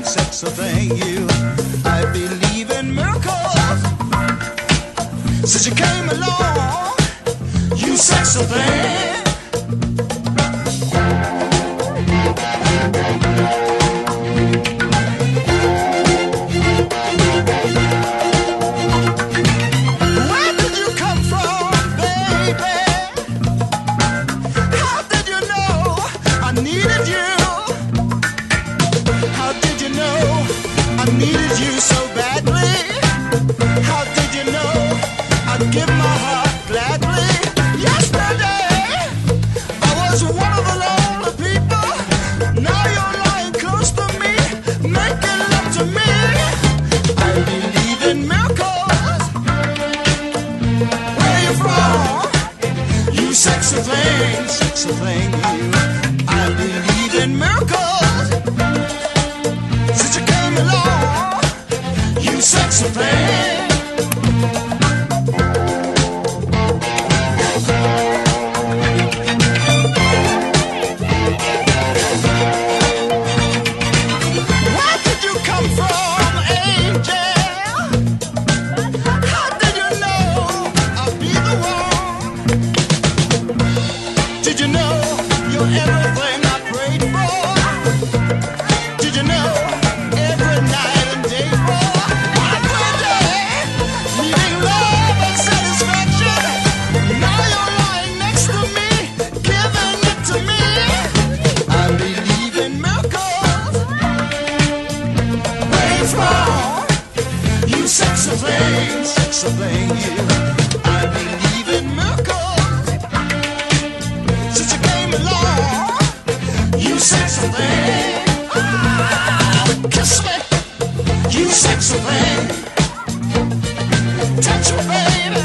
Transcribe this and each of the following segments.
sexy thing, you. I believe in miracles. Since you came along, you sexy thing. Where did you come from, baby? How did you know I needed you? How did you know I needed you so badly? How did you know I'd give my heart gladly? Yesterday I was one of the lonely people. Now you're lying close to me, making love to me. I believe in miracles. Where you from? You sexy thing, you. I believe in miracles. Since you came along, you sexy thing. Where did you come from, angel? How did you know I'd be the one? Did you know you're everything I prayed for? Did you know every night and day for every day, needing love and satisfaction? Now you're lying next to me, giving it to me. I believe in miracles. Where you from? You sexy thing, you. I believe in miracles. Since you came along, you sexy thing. Kiss me, you sexy thing. Touch me, baby,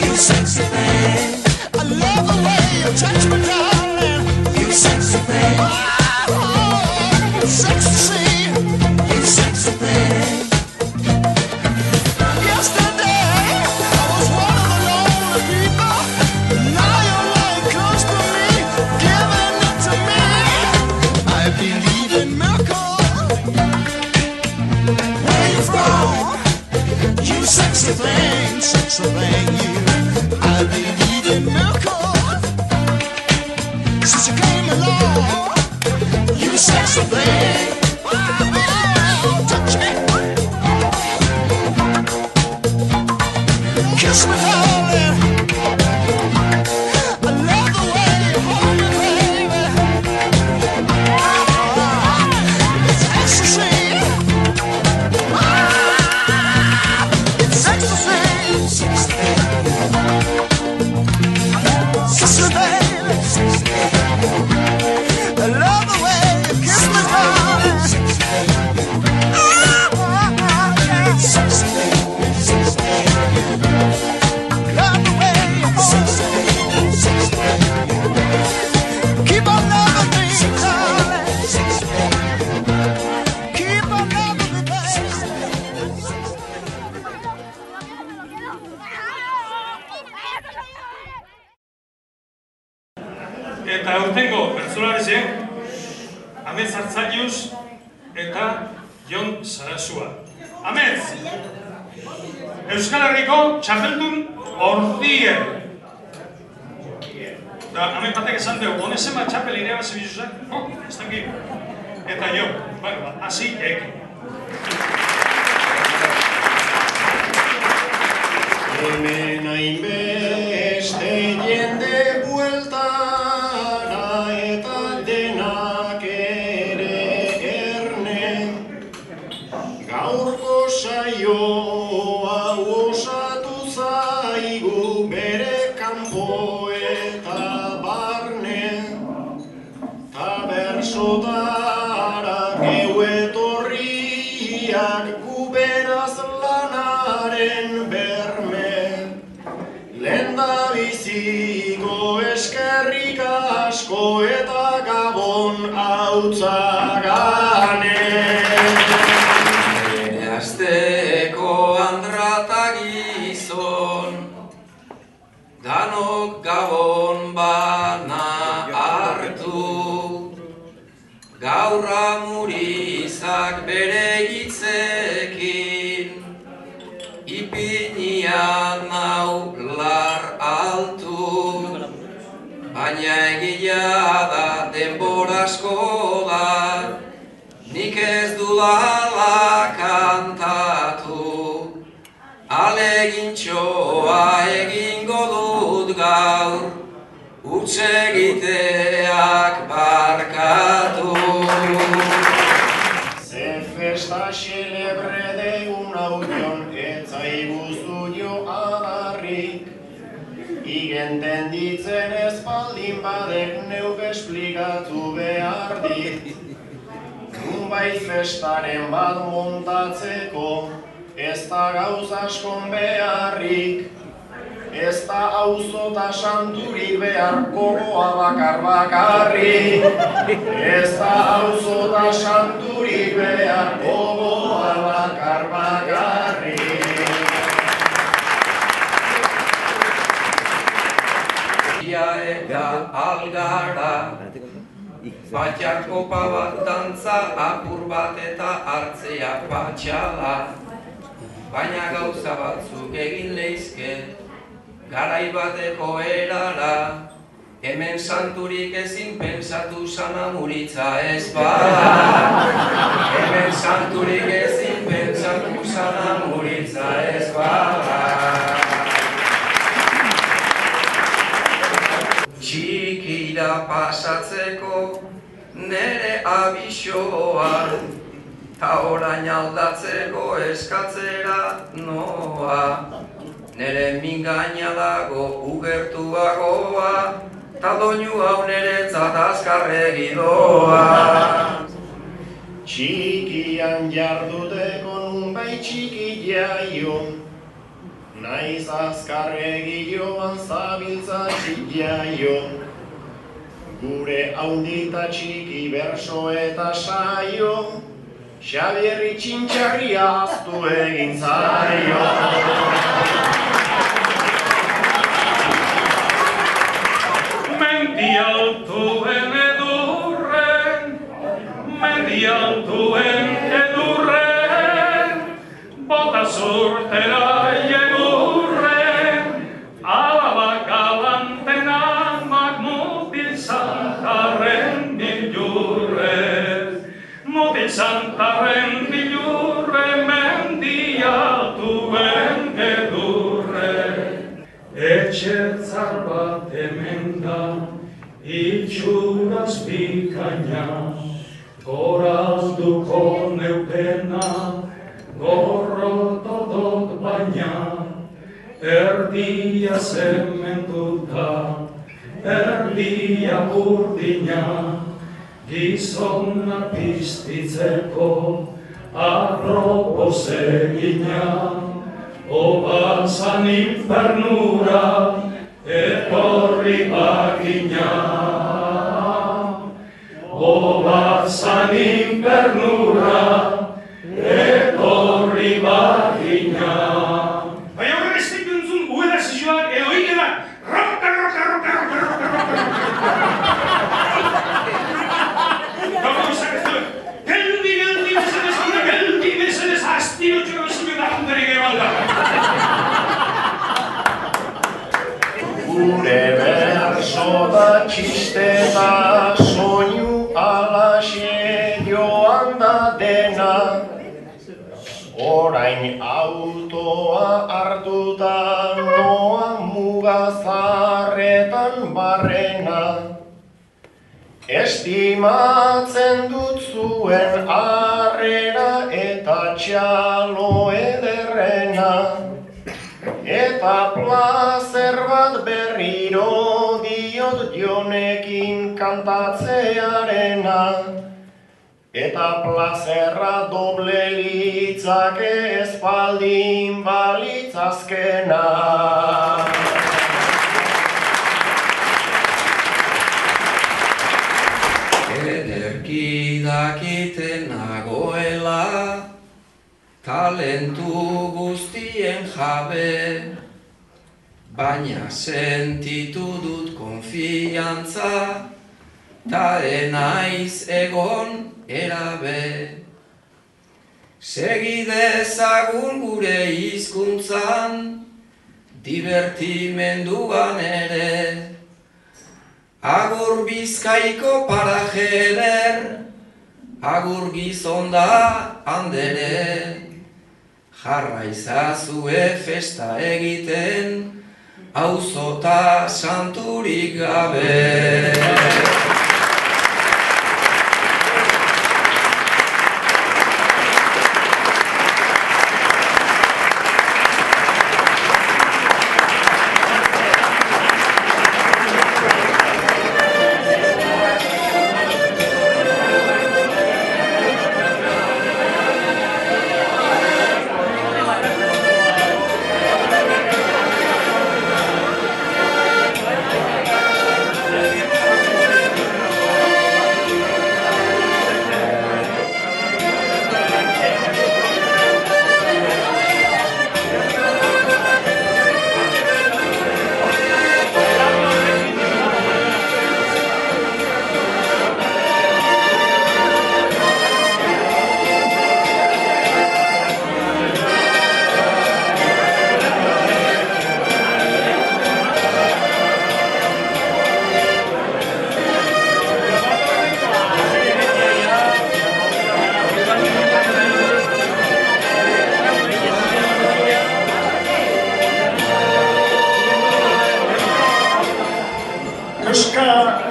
you sexy thing. I love the way you touch me, darling, you sexy thing. Oh, sexy, you sexy thing. Yesterday I was one of the lonely people. Now you're lying close to me, giving it to me. I believe in miracles. Where you from? You sexy thing, you. I believe in miracles. Since you came along, you sexy thing. Oh, touch me, kiss me, darling. I love the way you hold me, baby. It's ecstasy. bezien, Amets Artzaius eta Jon Sarasua. Amets, Euskal Herriko txapeldun ordien. Da, Amets batek esan dugu, honezema txapel irabazi bizuzak? Ez dakik. Eta jo, hasi ekin. Hemen hainbeste jende bueltara eta denak ere erne. Gaurko saioa osatu zaigu bere kanpo eta barne. Ta bersotara geu etorriak guberaz lanaren berme. Lenda biziko eskerrik asko eta gabon hautzagane. Asteko andrata gizon, danok gabon bana hartu. Gaur amurizak bere hitzekin, ipinian nau lar altu. Baina egia da denbora asko da, nik ez dudala kantatu. Alegintxoa egingo dut gaur, huts egiteak barkatu. Ze festa xelebre deun audion, etzaiguzu jo adarrik. Igenten ditzen espaldin badek neuk esplikatu behar dit. Nunbait festaren bat montatzeko, ez da gauz askon beharrik. Ez da auzo ta santurik behar gogoa bakar bakarrik. Ez da auzo ta santurik behar gogoa bakar bakarrik. Eta algara, batxak kopa bat dantza, apur bat eta hartzeak batxala. Baina gauza batzuk egin leizke, garai bateko erara. Hemen santurik ezin pensatu Sanamuritza ez bada. Hemen santurik ezin pensatu Sanamuritza ez bada. Txikira pasatzeko nere abixoa, ta orain aldatzeko eskatzera noa. Nere mingaina dago ugertuagoa, ta doinu hau neretzat azkarregi doa. Txikian jarduteko nunbait txiki jaio, naiz azkarregi joan zabiltza txikiaio. Gure haundita txiki berso eta saio, Xabierri txintxarria aztu egin zaio. Mendi altuen edurren, mendi altuen edurren, bota zurtera egurren, alabak galanten amak mutil santarren bilurren. Mutil santarren bilurre, mendi altuen edurren. Etxertzar bat hemen da, itxuraz bikaina, gorazduko neukena, gorrotodot baina. Erdia zementuta, erdia burdina, gizona piztitzeko arropoz egina. Obazan infernura etorri bagina. Obazan infernura etorri bagina. Baina horren ez tekun zuen uela zizioak edo ikena roka, roka, roka, roka, roka, roka. Orain autoa hartuta noa mugazarretan barrena. Estimatzen dut zuen harrera eta txalo ederrena. Eta plazer bat berriro diot Jonekin kantatzearena. Eta plazerra doble litzake espaldin balitzazkena. Ederki dakiten nagoela, talentu guztien jabe, baina sentitu dut konfiantza, ta enaiz egon erabe. Segi dezagun gure hizkuntzan, divertimenduan ere. Agur Bizkaiko paraje eder, agur gizonda handere. Jarra izazue festa egiten, auzota santurik gabe.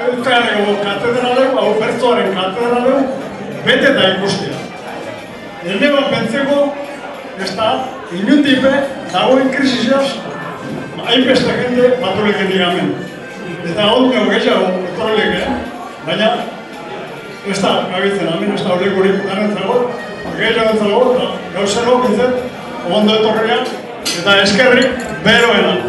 Euskarreko katedraleu, Aufertzoaren katedraleu, bete da ikustea. Ene bat pentseko, ez da, inundipe, dagoen krisisiaz, hainbeste jende batuleken digamen. Eta ondeo gehiago, etorreleke, baina, ez da, gabitzen, hemen ez da horrekurik danentzago, gehiago entzago, eta gauzero, bintzet, ondo etorrean, eta eskerrik beroena.